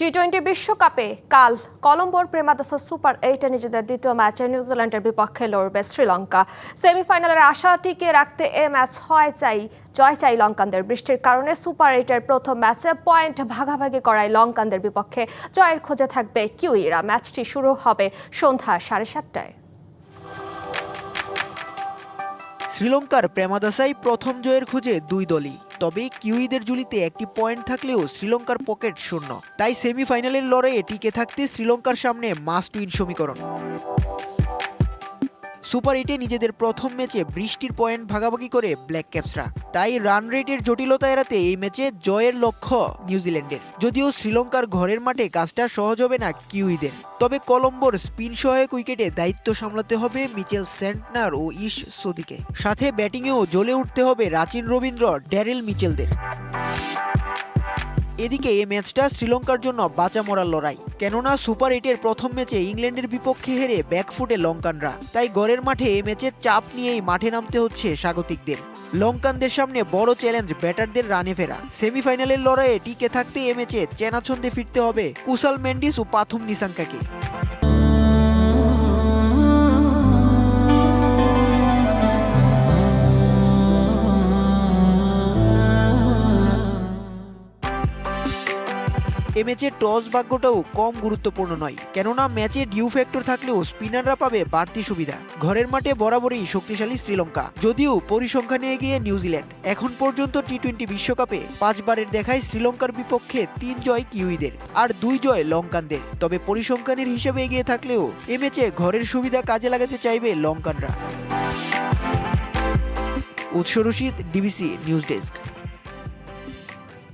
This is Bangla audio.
টি-20 বিশ্বকাপে কাল কলম্বোর প্রেমাদাসা সুপার 8-এ নিজেদের দ্বিতীয় ম্যাচে নিউজিল্যান্ডের বিপক্ষে লড়বে শ্রীলঙ্কা। সেমিফাইনালের আশা টিকিয়ে রাখতে এ ম্যাচ জয় চাই লঙ্কানদের। বৃষ্টির কারণে সুপার 8-এর প্রথম ম্যাচে পয়েন্ট ভাগাভাগি করায় লঙ্কানদের বিপক্ষে জয়ের খোঁজে থাকবে কিউইরা। ম্যাচটি শুরু হবে সন্ধ্যা 7:30টায়। শ্রীলঙ্কার প্রেমাদাসায় প্রথম জয়ের খোঁজে দুই দলই। তবে কিউইদের ঝুলিতে একটি পয়েন্ট থাকলেও শ্রীলঙ্কার পকেট শূন্য। তাই সেমিফাইনালের লড়াইয়ে টিকে থাকতে শ্রীলঙ্কার সামনে মাস্ট উইন সমীকরণ। সুপার 8-এ নিজেদের প্রথম ম্যাচে বৃষ্টির পয়েন্ট ভাগাভাগি করে ব্ল্যাক ক্যাপসরা। তাই রান রেটের জটিলতা এড়াতে এই ম্যাচে জয়ের লক্ষ্য নিউজিল্যান্ডের। যদিও শ্রীলঙ্কার ঘরের মাঠে কাজটা সহজ হবে না কিউইদের। তবে কলম্বোর স্পিন সহায়ক উইকেটে দায়িত্ব সামলাতে হবে মিচেল স্যান্টনার ও ইশ সোদিকে। সাথে ব্যাটিংয়েও জ্বলে উঠতে হবে রাচিন রবীন্দ্র, ড্যারেল মিচেলদের। এদিকে এই ম্যাচটা শ্রীলঙ্কার জন্য বাঁচা মরার লড়াই। কেননা সুপার 8-এর প্রথম ম্যাচে ইংল্যান্ডের বিপক্ষে হেরে ব্যাকফুটে লঙ্কানরা। তাই গড়ের মাঠে এই ম্যাচে চাপ নিয়েই মাঠে নামতে হচ্ছে স্বাগতিকদের। লঙ্কানদের সামনে বড় চ্যালেঞ্জ ব্যাটারদের রানে ফেরা। সেমিফাইনালের লড়াইয়ে টিকে থাকতে এই ম্যাচে চেনা ছন্দে ফিরতে হবে কুশাল মেন্ডিস ও পাথুম নিসাঙ্কাকে। এ ম্যাচে টস ভাগ্যটাও কম গুরুত্বপূর্ণ নয়। কেননা ম্যাচে ডিউ ফ্যাক্টর থাকলেও স্পিনাররা পাবে বাড়তি সুবিধা। ঘরের মাঠে বরাবরই শক্তিশালী শ্রীলঙ্কা, যদিও পরিসংখ্যানে এগিয়ে নিউজিল্যান্ড। এখন পর্যন্ত টি-20 বিশ্বকাপে 5 বারের দেখায় শ্রীলঙ্কার বিপক্ষে 3 জয় কিউইদের আর 2 জয় লঙ্কানদের। তবে পরিসংখ্যানের হিসেবে এগিয়ে থাকলেও এ ম্যাচে ঘরের সুবিধা কাজে লাগাতে চাইবে লঙ্কানরা। উৎস রশিদ, ডিবিসি নিউজ ডেস্ক।